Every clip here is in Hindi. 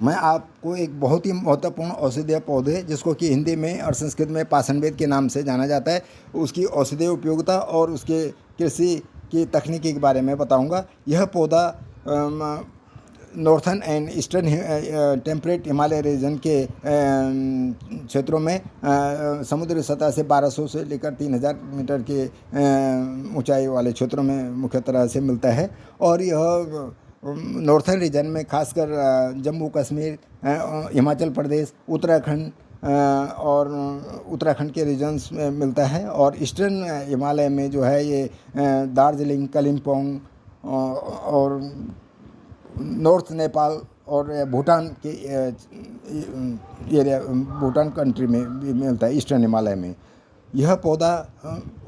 मैं आपको एक बहुत ही महत्वपूर्ण औषधीय पौधे, जिसको कि हिंदी में और संस्कृत में पाषाणवेद के नाम से जाना जाता है, उसकी औषधीय उपयोगिता और उसके कृषि की तकनीकी के बारे में बताऊंगा। यह पौधा northern and eastern temperate Himalaya region के क्षेत्रों में समुद्री सतह से 1200 से लेकर 3000 मीटर के ऊंचाई वाले क्षेत्रों में मुख्य तरह से मिलता है। और यह नॉर्थन रीजन में खासकर जम्मू कश्मीर, हिमाचल प्रदेश, उत्तराखंड और उत्तराखंड के रीजन्स में मिलता है। और ईस्टर्न हिमालय में जो है ये दार्जिलिंग, कालिम्पोंग और नॉर्थ नेपाल और भूटान के एरिया, भूटान कंट्री में भी मिलता है, ईस्टर्न हिमालय में। यह पौधा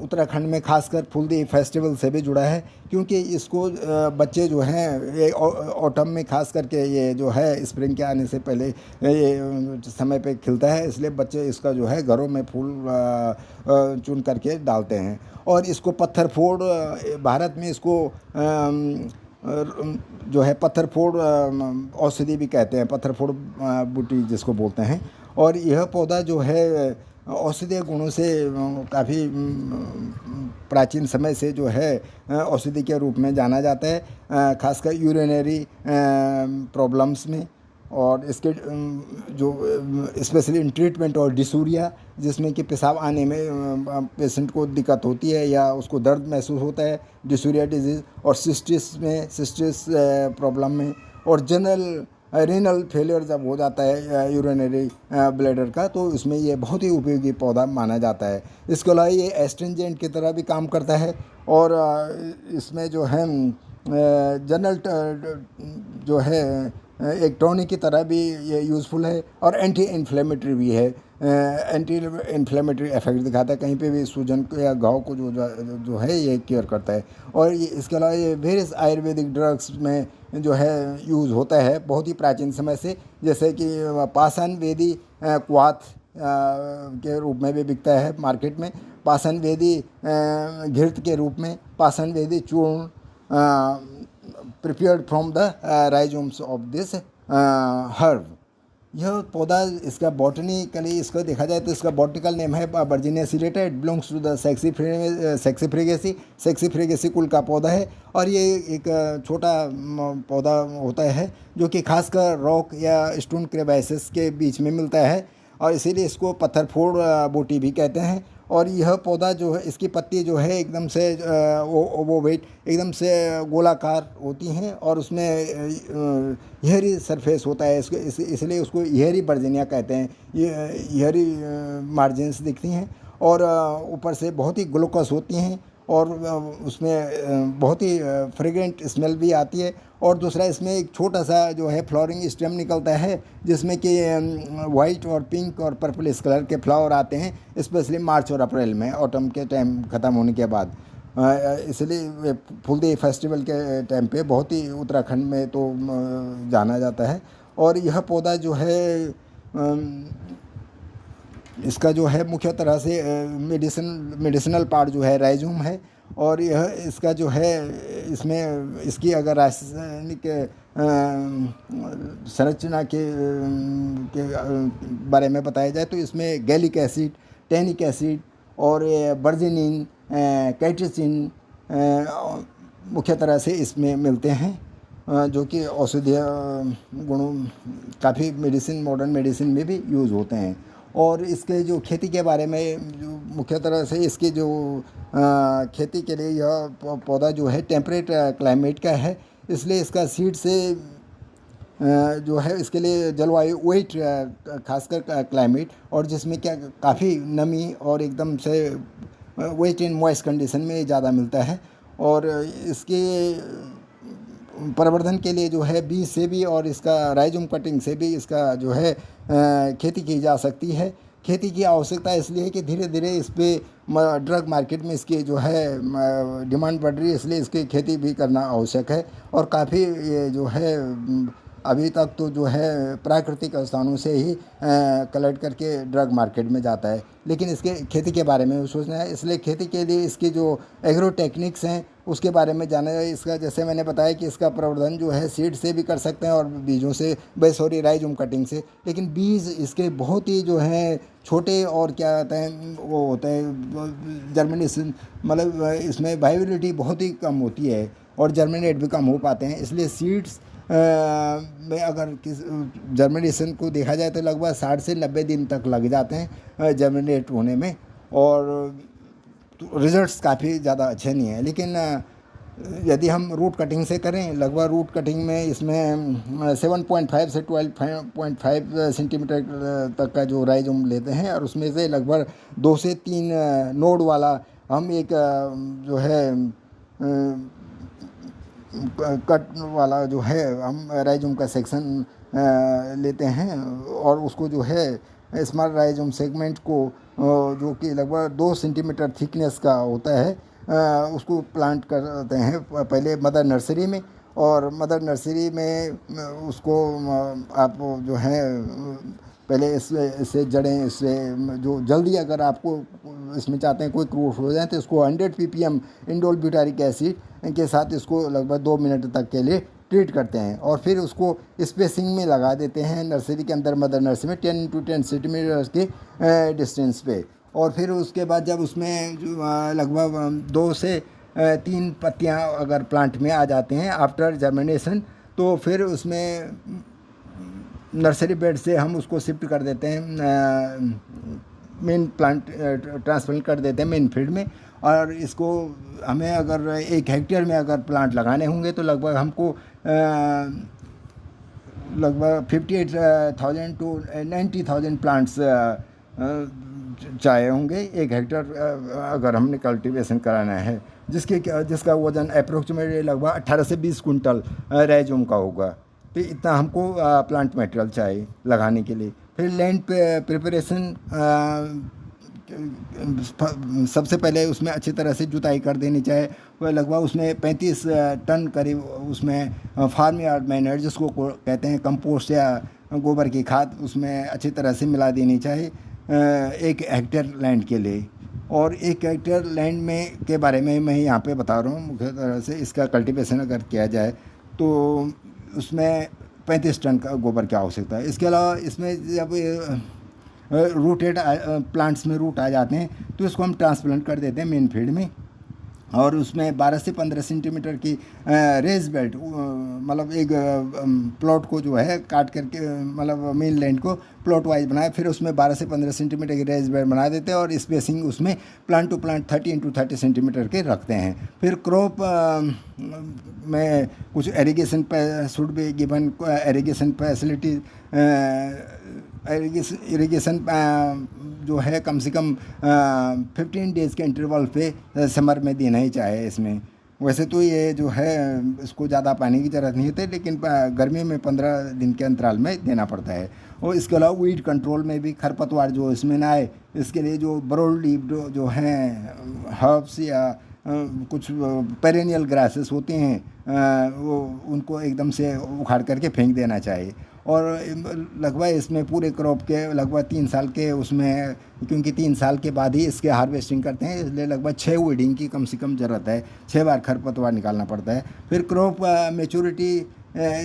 उत्तराखंड में खासकर फुलदेई फेस्टिवल से भी जुड़ा है, क्योंकि इसको बच्चे जो हैं ये ऑटम में खास करके, ये जो है स्प्रिंग के आने से पहले ये समय पे खिलता है, इसलिए बच्चे इसका जो है घरों में फूल चुन करके डालते हैं। और इसको पत्थर फोड़, भारत में इसको जो है पत्थर फोड़ औषधि भी कहते हैं, पत्थर फोड़ बूटी जिसको बोलते हैं। और यह पौधा जो है औषधीय गुणों से काफ़ी प्राचीन समय से जो है औषधि के रूप में जाना जाता है, खासकर यूरिनरी प्रॉब्लम्स में। और इसके जो स्पेशली इन ट्रीटमेंट और डिसूरिया, जिसमें कि पेशाब आने में पेशेंट को दिक्कत होती है या उसको दर्द महसूस होता है, डिसूरिया डिजीज़। और सिस्टिस प्रॉब्लम में, और जनरल रीनल फेलियर जब हो जाता है यूरिनरी ब्लैडर का, तो इसमें ये बहुत ही उपयोगी पौधा माना जाता है। इसके अलावा ये एस्ट्रिंजेंट की तरह भी काम करता है। और इसमें जो है जनरल जो है एक टॉनिक की तरह भी ये यूज़फुल है। और एंटी इन्फ्लेमेटरी भी है, एंटी इन्फ्लेमेटरी इफेक्ट दिखाता है, कहीं पे भी सूजन को या घाव को जो है ये क्योर करता है। और ये इसके अलावा ये वेरियस आयुर्वेदिक ड्रग्स में जो है यूज़ होता है बहुत ही प्राचीन समय से, जैसे कि पाषाण वेदी क्वाथ के रूप में भी बिकता है मार्केट में, पाषाण वेदी घृत के रूप में, पाषाण वेदी चूर्ण prepared from the rhizomes of this herb. यह पौधा, इसका बॉटनिकली इसको देखा जाए तो इसका बॉटनिकल नेम है Bergenia ciliata. It belongs to the Saxifragaceae कुल का पौधा है। और ये एक छोटा पौधा होता है जो कि खासकर रॉक या स्टोन क्रेवाइसेस के बीच में मिलता है, और इसीलिए इसको पत्थर फोड़ बूटी भी कहते हैं। और यह पौधा जो है, इसकी पत्ती जो है एकदम से ओवोवेट, एकदम से गोलाकार होती हैं, और उसमें हेयरी सरफेस होता है, इसको इसलिए उसको हेयरी वर्जीनिया कहते हैं। ये हेयरी मार्जिन्स दिखती हैं, और ऊपर से बहुत ही ग्लूकोस होती हैं, और उसमें बहुत ही फ्रेग्रेंट स्मेल भी आती है। और दूसरा, इसमें एक छोटा सा जो है फ्लावरिंग स्टेम निकलता है, जिसमें कि वाइट और पिंक और पर्पलिश कलर के फ्लावर आते हैं, स्पेशली मार्च और अप्रैल में, ऑटम के टाइम ख़त्म होने के बाद। इसलिए फुलदेई फेस्टिवल के टाइम पे बहुत ही उत्तराखंड में तो जाना जाता है। और यह पौधा जो है इसका जो है मुख्य तरह से मेडिसिनल पार्ट जो है राइजोम है। और यह इसका जो है, इसमें इसकी अगर रासायनिक संरचना के बारे में बताया जाए तो इसमें गैलिक एसिड, टैनिक एसिड और बर्जीनिन, कैटेचिन मुख्य तरह से इसमें मिलते हैं, जो कि औषधीय गुणों काफ़ी मॉडर्न मेडिसिन में भी यूज़ होते हैं। और इसके जो खेती के बारे में, जो मुख्य तरह से इसकी जो खेती के लिए यह पौधा जो है टेम्परेट क्लाइमेट का है, इसलिए इसका सीड से जो है इसके लिए जलवायु वेट, खासकर क्लाइमेट, और जिसमें क्या काफ़ी नमी और एकदम से वेट एंड मॉइस्ट कंडीशन में ज़्यादा मिलता है। और इसके प्रवर्धन के लिए जो है बीज से भी और इसका राइजोम कटिंग से भी इसका जो है खेती की जा सकती है। खेती की आवश्यकता इसलिए है कि धीरे धीरे इस पर ड्रग मार्केट में इसकी जो है डिमांड बढ़ रही है, इसलिए इसकी खेती भी करना आवश्यक है। और काफ़ी ये जो है अभी तक तो जो है प्राकृतिक स्थानों से ही कलेक्ट करके ड्रग मार्केट में जाता है, लेकिन इसके खेती के बारे में भी सोचना है। इसलिए खेती के लिए इसकी जो एग्रो टेक्निक्स हैं उसके बारे में जाना है। इसका जैसे मैंने बताया कि इसका प्रवर्धन जो है सीड से भी कर सकते हैं और बीजों से, सॉरी, राइजोम कटिंग से। लेकिन बीज इसके बहुत ही जो हैं छोटे और क्या कहते हैं वो होते हैं जर्मिनेशन, मतलब इसमें वाइबिलिटी बहुत ही कम होती है और जर्मिनेट भी कम हो पाते हैं। इसलिए सीड्स में अगर किस जर्मिनेशन को देखा जाए तो लगभग 60 से 90 दिन तक लग जाते हैं जर्मिनेट होने में, और रिजल्ट्स काफ़ी ज़्यादा अच्छे नहीं हैं। लेकिन यदि हम रूट कटिंग से करें, लगभग रूट कटिंग में इसमें 7.5 से 12.5 सेंटीमीटर तक का जो राइजोम लेते हैं, और उसमें से लगभग 2 से 3 नोड वाला हम एक जो है कट वाला जो है हम राइजोम का सेक्शन लेते हैं, और उसको जो है स्मॉल राइजोम सेगमेंट को जो कि लगभग 2 सेंटीमीटर थिकनेस का होता है, उसको प्लांट करते हैं पहले मदर नर्सरी में। और मदर नर्सरी में उसको आप जो है पहले इससे जड़ें, इससे जो जल्दी अगर आपको इसमें चाहते हैं कोई ग्रोथ हो जाए तो इसको 100 ppm इंडोल ब्यूटारिक एसिड के साथ इसको लगभग 2 मिनट तक के लिए ट्रीट करते हैं, और फिर उसको स्पेसिंग में लगा देते हैं नर्सरी के अंदर, मदर नर्सरी में 10 to 10 सेंटीमीटर के डिस्टेंस पे। और फिर उसके बाद जब उसमें लगभग 2 से 3 पत्तियां अगर प्लांट में आ जाते हैं आफ्टर जर्मिनेशन, तो फिर उसमें नर्सरी बेड से हम उसको शिफ्ट कर देते हैं मेन प्लांट, ट्रांसप्लांट कर देते हैं मेन फील्ड में। और इसको हमें अगर 1 हेक्टेयर में अगर प्लांट लगाने होंगे तो लगभग हमको लगभग 58,000 to 90,000 प्लांट्स चाहिए होंगे 1 हेक्टेयर अगर हमने कल्टीवेशन कराना है, जिसका वजन अप्रोक्सीमेटली लगभग 18 से 20 कुंटल राइजोम का होगा। तो इतना हमको प्लांट मटेरियल चाहिए लगाने के लिए। फिर लैंड प्रिपरेशन, सबसे पहले उसमें अच्छी तरह से जुताई कर देनी चाहिए। वह लगभग उसमें 35 टन करीब उसमें फार्म यार्ड मैनर जिसको कहते हैं कंपोस्ट या गोबर की खाद उसमें अच्छी तरह से मिला देनी चाहिए 1 हेक्टेयर लैंड के लिए। और 1 हेक्टेयर लैंड में के बारे में मैं यहाँ पे बता रहा हूँ मुख्य तरह से। इसका कल्टीवेशन अगर किया जाए तो उसमें 35 टन का गोबर की आवश्यकता है। इसके अलावा इसमें जब रूटेड प्लांट्स में रूट आ जाते हैं तो इसको हम ट्रांसप्लांट कर देते हैं मेन फील्ड में, और उसमें 12 से 15 सेंटीमीटर की रेज बेल्ट, मतलब एक प्लॉट को जो है काट करके, मतलब मेन लैंड को प्लॉट वाइज बनाए, फिर उसमें 12 से 15 सेंटीमीटर की रेज बेल्ट बना देते हैं, और स्पेसिंग उसमें plant to plant 30 into 30 centimetre के रखते हैं। फिर क्रॉप में कुछ irrigation should be given, irrigation facility, irrigation जो है कम से कम 15 डेज़ के इंटरवल पे समर में देना ही चाहिए इसमें। वैसे तो ये जो है इसको ज़्यादा पानी की ज़रूरत नहीं होती, लेकिन गर्मी में 15 दिन के अंतराल में देना पड़ता है। और इसके अलावा वीड कंट्रोल में भी खरपतवार जो इसमें ना आए, इसके लिए जो ब्रॉड लीव्ड जो हैं हर्ब्स या कुछ पेरेनियल ग्रासेस होते हैं वो उनको एकदम से उखाड़ करके फेंक देना चाहिए। और लगभग इसमें पूरे क्रॉप के लगभग 3 साल के उसमें, क्योंकि 3 साल के बाद ही इसके हार्वेस्टिंग करते हैं, इसलिए लगभग 6 वीडिंग की कम से कम ज़रूरत है, 6 बार खरपतवार निकालना पड़ता है। फिर क्रॉप मैच्योरिटी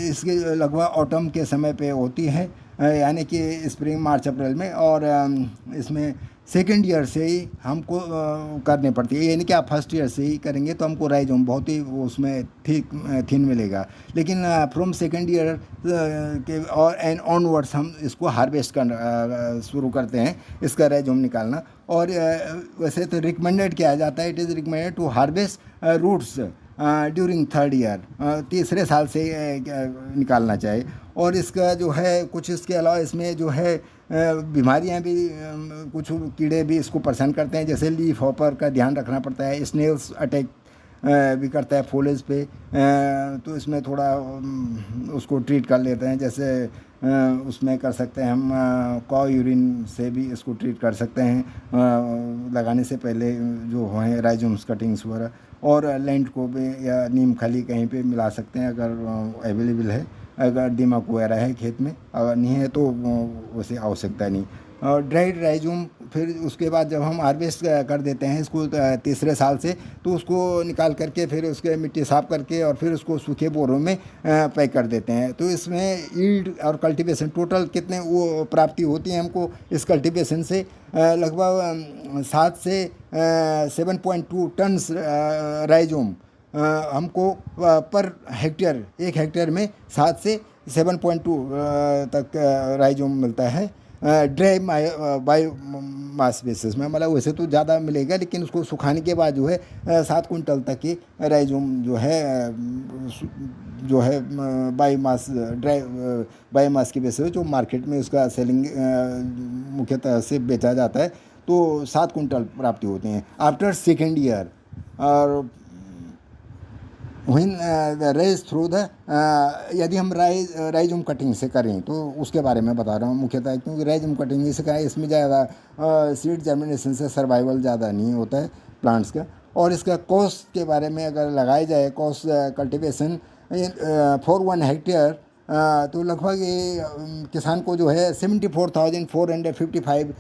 इसके लगभग ऑटम के समय पे होती है, यानी कि स्प्रिंग मार्च अप्रैल में, और इसमें सेकेंड ईयर से ही हमको करनी पड़ती है। यानी कि आप फर्स्ट ईयर से ही करेंगे तो हमको राइजोम बहुत ही उसमें थिन मिलेगा, लेकिन फ्रॉम सेकेंड ईयर के और एंड ऑनवर्ड्स हम इसको हार्वेस्ट करना शुरू करते हैं, इसका राइजोम निकालना। और वैसे तो रिकमेंडेड किया जाता है, it is recommended to harvest roots during 3rd year, तीसरे साल से निकालना चाहिए। और इसका जो है कुछ इसके अलावा इसमें जो है बीमारियां भी, कुछ कीड़े भी इसको परेशान करते हैं, जैसे लीफ हॉपर का ध्यान रखना पड़ता है, स्नेल्स अटैक भी करता है फोलेज पे, तो इसमें थोड़ा उसको ट्रीट कर लेते हैं। जैसे उसमें कर सकते हैं हम कॉ यूरिन से भी इसको ट्रीट कर सकते हैं लगाने से पहले जो है राइजोम्स कटिंग्स वगैरह। और लैंड को भी या नीम खली कहीं पे मिला सकते हैं अगर अवेलेबल है। अगर दीमक वगैरह है खेत में, अगर नहीं है तो वैसे आवश्यकता नहीं। और ड्राइड राइजोम, फिर उसके बाद जब हम हार्वेस्ट कर देते हैं इसको तीसरे साल से, तो उसको निकाल करके फिर उसके मिट्टी साफ करके और फिर उसको सूखे बोरों में पैक कर देते हैं। तो इसमें ईल्ड और कल्टीवेशन टोटल कितने वो प्राप्ति होती है हमको इस कल्टीवेशन से, लगभग 7 से 7.2 टन्स राइजोम हमको पर हेक्टेयर, 1 हेक्टेयर में 7 से 7.2 तक राइजोम मिलता है ड्राई बायो मास बेसिस में। मतलब वैसे तो ज़्यादा मिलेगा, लेकिन उसको सुखाने के बाद जो है 7 कुंटल तक की राइजोम जो है बायोमास, ड्राई बायोमास की बेसिस जो मार्केट में उसका सेलिंग मुख्यतः से बेचा जाता है, तो 7 कुंटल प्राप्ति होते हैं आफ्टर सेकेंड ईयर। और व्हेन रेज थ्रू द, यदि हम राइजोम कटिंग से करें तो उसके बारे में बता रहा हूँ मुख्यतः, क्योंकि राइजोम कटिंग से करें इसमें ज़्यादा सीड जर्मिनेशन से सर्वाइवल ज़्यादा नहीं होता है प्लांट्स का। और इसका कॉस्ट के बारे में अगर लगाया जाए, कॉस्ट कल्टीवेशन फॉर 1 हेक्टेयर, तो लगभग ये किसान को जो है 74,455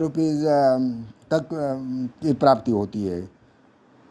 रुपीज़ तक की प्राप्ति होती है।